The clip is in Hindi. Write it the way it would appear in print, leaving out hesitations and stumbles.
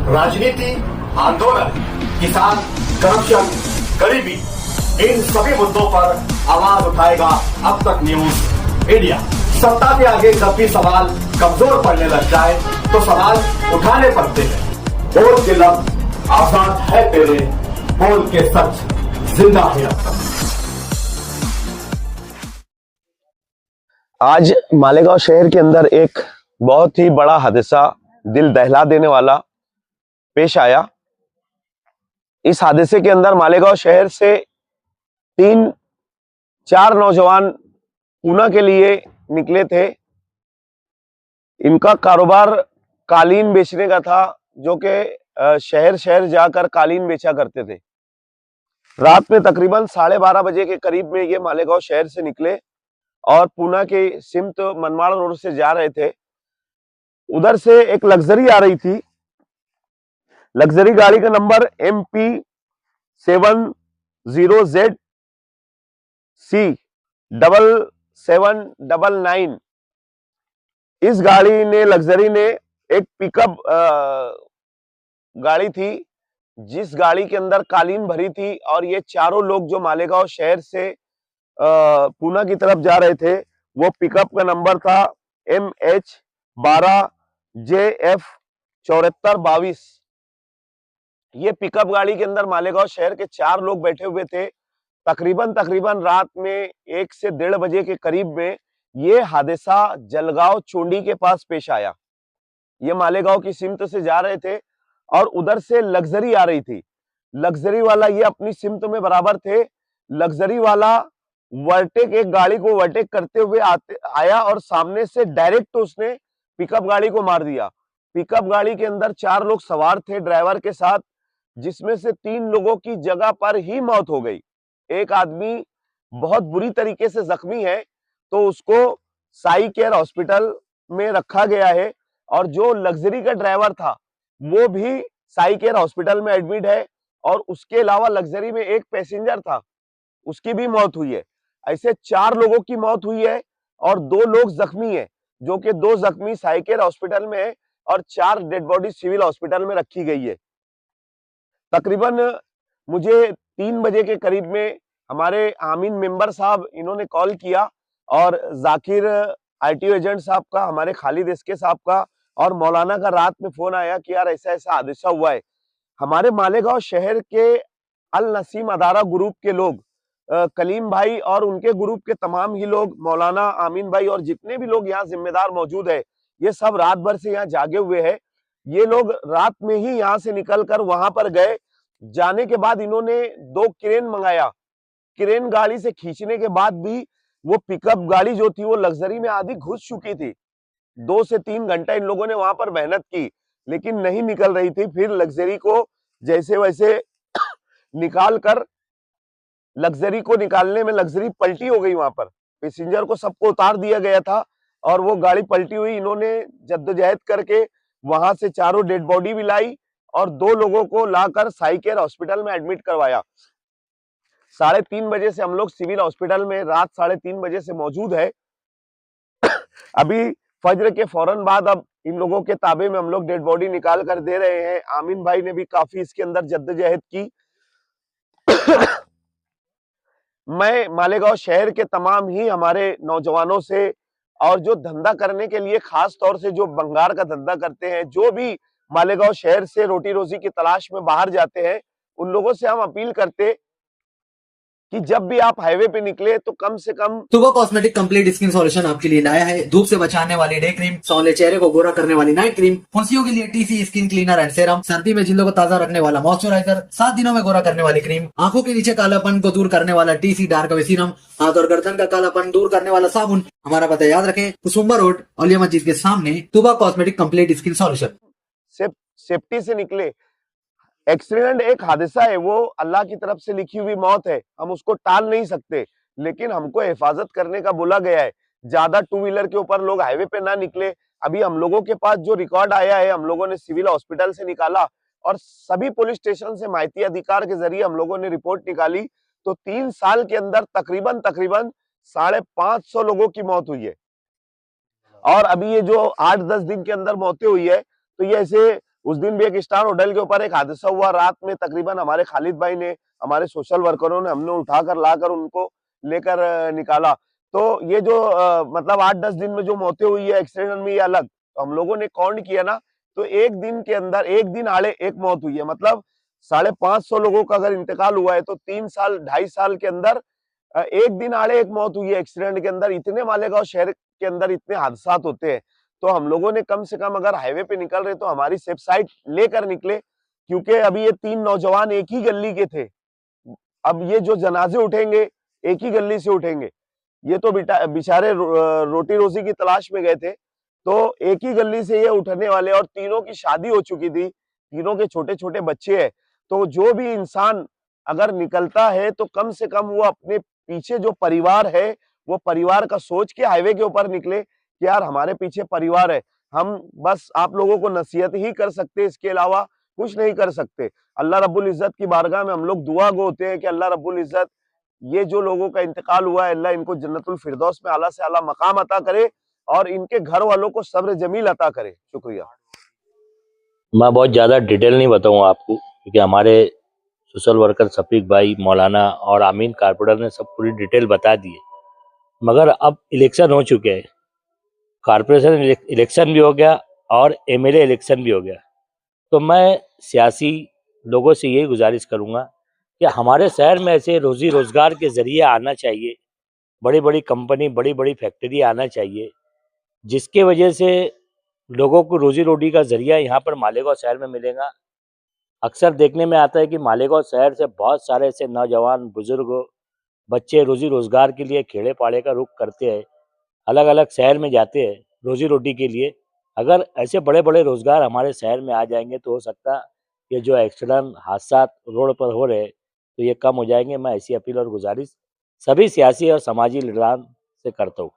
राजनीति, आंदोलन, किसान, करप्शन, गरीबी, इन सभी मुद्दों पर आवाज उठाएगा अब तक न्यूज इंडिया। सत्ता के आगे जब भी सवाल कमजोर पड़ने लग जाए तो सवाल उठाने पड़ते हैं। बोल के लफ्ज आजाद है तेरे, बोल के सच जिंदा है अब तक। आज मालेगांव शहर के अंदर एक बहुत ही बड़ा हादसा, दिल दहला देने वाला पेश आया। इस हादसे के अंदर मालेगांव शहर से 3-4 नौजवान पूना के लिए निकले थे। इनका कारोबार कालीन बेचने का था, जो कि शहर शहर जाकर कालीन बेचा करते थे। रात में तकरीबन 12:30 बजे के करीब में ये मालेगांव शहर से निकले और पूना के सिमत मनमाड़ रोड से जा रहे थे। उधर से एक लग्जरी आ रही थी। लग्जरी गाड़ी का नंबर MP 70ZC 7799। इस लग्जरी ने एक पिकअप गाड़ी थी, जिस गाड़ी के अंदर कालीन भरी थी, और ये चारों लोग जो मालेगांव शहर से पूना की तरफ जा रहे थे, वो पिकअप का नंबर था MH 12JF 7422। ये पिकअप गाड़ी के अंदर मालेगांव शहर के 4 लोग बैठे हुए थे। तकरीबन रात में 1 से 1:30 बजे के करीब में ये हादसा जलगांव चोंडी के पास पेश आया। ये मालेगांव की सिमत से जा रहे थे और उधर से लग्जरी आ रही थी। लग्जरी वाला ये अपनी सिमत में बराबर थे। लग्जरी वाला एक गाड़ी को ओवरटेक करते हुए आया और सामने से डायरेक्ट उसने पिकअप गाड़ी को मार दिया। पिकअप गाड़ी के अंदर 4 लोग सवार थे ड्राइवर के साथ, जिसमें से 3 लोगों की जगह पर ही मौत हो गई। एक आदमी बहुत बुरी तरीके से जख्मी है, तो उसको साई केयर हॉस्पिटल में रखा गया है, और जो लग्जरी का ड्राइवर था वो भी साई केयर हॉस्पिटल में एडमिट है, और उसके अलावा लग्जरी में एक पैसेंजर था, उसकी भी मौत हुई है। ऐसे 4 लोगों की मौत हुई है और 2 लोग जख्मी है, जो कि 2 जख्मी साई केयर हॉस्पिटल में है और 4 डेड बॉडी सिविल हॉस्पिटल में रखी गई है। तकरीबन मुझे 3 बजे के करीब में हमारे आमीन मेंबर साहब इन्होंने कॉल किया, और जाकिर ITO एजेंट साहब का, हमारे खालिद एसके साहब का और मौलाना का रात में फोन आया कि यार ऐसा ऐसा हादसा हुआ है। हमारे मालेगांव शहर के अल नसीम अदारा ग्रुप के लोग, कलीम भाई और उनके ग्रुप के तमाम ही लोग, मौलाना, आमीन भाई और जितने भी लोग यहाँ जिम्मेदार मौजूद है, ये सब रात भर से यहाँ जागे हुए हैं। ये लोग रात में ही यहाँ से निकलकर वहां पर गए। जाने के बाद इन्होंने 2 क्रेन मंगाया। क्रेन गाड़ी से खींचने के बाद भी वो पिकअप गाड़ी जो थी वो लग्जरी में आधी घुस चुकी थी। 2 से 3 घंटा इन लोगों ने वहां पर मेहनत की, लेकिन नहीं निकल रही थी। फिर लग्जरी को जैसे वैसे निकाल कर, लग्जरी को निकालने में लग्जरी पलटी हो गई। वहां पर पैसेंजर को सबको उतार दिया गया था और वो गाड़ी पलटी हुई। इन्होंने जद्दोजहद करके वहां से 4 डेड बॉडी भी लाई और 2 लोगों को लाकर साई केयर हॉस्पिटल में एडमिट करवाया। 3:30 बजे से हम लोग सिविल हॉस्पिटल में रात 3:30 बजे से मौजूद है। अभी फज्र के फौरन बाद अब इन लोगों के ताबे में हम लोग डेड बॉडी निकाल कर दे रहे हैं। आमीन भाई ने भी काफी इसके अंदर जद्दोजहद की। मैं मालेगांव शहर के तमाम ही हमारे नौजवानों से, और जो धंधा करने के लिए खास तौर से जो बंगार का धंधा करते हैं, जो भी मालेगांव शहर से रोटी रोजी की तलाश में बाहर जाते हैं, उन लोगों से हम अपील करते कि जब भी आप हाईवे पे निकले तो कम से कम तुबा कॉस्मेटिक कंप्लीट स्किन सॉल्यूशन आपके लिए लाया है। धूप से बचाने वाली डे क्रीम, सौंदर्य चेहरे को गोरा करने वाली नाइट क्रीम, फुंसियों के लिए TC skin cleaner and serum, सर्दी में जिल्दों को ताजा रखने वाला मॉइस्चराइजर, 7 दिनों में गोरा करने वाली क्रीम, आंखों के नीचे कालापन को दूर करने वाला TC डार्क वे सीरम, हाथ और गर्दन का कालापन दूर करने वाला साबुन। हमारा पता याद रखें, कुसुम्बा रोड, औलिया मस्जिद के सामने, Tuba cosmetic complete skin solution. Safety से निकले। एक्सीडेंट एक हादसा है, वो अल्लाह की तरफ से लिखी हुई मौत है, हम उसको टाल नहीं सकते, लेकिन हमको हिफाजत करने का बोला गया है। ज्यादा 2 व्हीलर के ऊपर लोग हाईवे पे ना निकले। अभी हम लोगों के पास जो रिकॉर्ड आया है, हम लोगों ने सिविल हॉस्पिटल से निकाला और सभी पुलिस स्टेशन से माहिती अधिकार के जरिए हम लोगों ने रिपोर्ट निकाली, तो 3 साल के अंदर तकरीबन 550 लोगों की मौत हुई है। और अभी ये जो 8-10 दिन के अंदर मौतें हुई है, तो ये ऐसे उस दिन भी एक स्टार होटल के ऊपर एक हादसा हुआ रात में, तकरीबन हमारे खालिद भाई ने, हमारे सोशल वर्करों ने, हमने उठाकर लाकर उनको लेकर निकाला। तो ये जो मतलब 8-10 दिन में जो मौतें हुई है एक्सीडेंट में, ये अलग। तो हम लोगों ने काउंट किया ना, तो एक दिन के अंदर, एक दिन आड़े एक मौत हुई है। मतलब 550 लोगों का अगर इंतकाल हुआ है तो 3 साल 2.5 साल के अंदर एक दिन आड़े एक मौत हुई है एक्सीडेंट के अंदर। इतने मालेगांव शहर के अंदर इतने हादसा होते हैं, तो हम लोगों ने कम से कम अगर हाईवे पे निकल रहे तो हमारी सेफ साइड लेकर निकले, क्योंकि अभी ये 3 नौजवान एक ही गली के थे। अब ये जो जनाजे उठेंगे एक ही गली से उठेंगे, ये तो बेचारे रोटी रोजी की तलाश में गए थे, तो एक ही गली से ये उठने वाले, और तीनों की शादी हो चुकी थी, तीनों के छोटे छोटे बच्चे हैं। तो जो भी इंसान अगर निकलता है तो कम से कम वो अपने पीछे जो परिवार है, वो परिवार का सोच के हाईवे के ऊपर निकले कि यार हमारे पीछे परिवार है। हम बस आप लोगों को नसीहत ही कर सकते हैं, इसके अलावा कुछ नहीं कर सकते। अल्लाह रब्बुल इज्जत की बारगाह में हम लोग दुआ गो होते हैं कि अल्लाह रब्बुल इज्जत ये जो लोगों का इंतकाल हुआ है, अल्लाह इनको जन्नतुल फिरदौस में आला से आला मकाम अता करे और इनके घर वालों को सब्र जमील अता करे। शुक्रिया। मैं बहुत ज़्यादा डिटेल नहीं बताऊंगा आपको, क्योंकि हमारे सोशल वर्कर शफीक भाई, मौलाना और आमीन कारपोरेटर ने सब पूरी डिटेल बता दी है। मगर अब इलेक्शन हो चुके हैं, कारपोरेशन इलेक्शन भी हो गया और एमएलए इलेक्शन भी हो गया, तो मैं सियासी लोगों से यही गुजारिश करूंगा कि हमारे शहर में ऐसे रोजी रोजगार के जरिए आना चाहिए, बड़ी बड़ी कंपनी, बड़ी बड़ी फैक्ट्री आना चाहिए, जिसके वजह से लोगों को रोजी रोटी का जरिया यहाँ पर मालेगांव शहर में मिलेगा। अक्सर देखने में आता है कि मालेगांव शहर से बहुत सारे ऐसे नौजवान, बुजुर्ग, बच्चे रोजी रोजगार के लिए खेड़े पाड़े का रुख करते हैं, अलग अलग शहर में जाते हैं रोजी रोटी के लिए। अगर ऐसे बड़े बड़े रोजगार हमारे शहर में आ जाएंगे तो हो सकता ये जो एक्सीडेंट हादसा रोड पर हो रहे हैं तो ये कम हो जाएंगे। मैं ऐसी अपील और गुजारिश सभी सियासी और समाजी लीडरान से करता हूँ।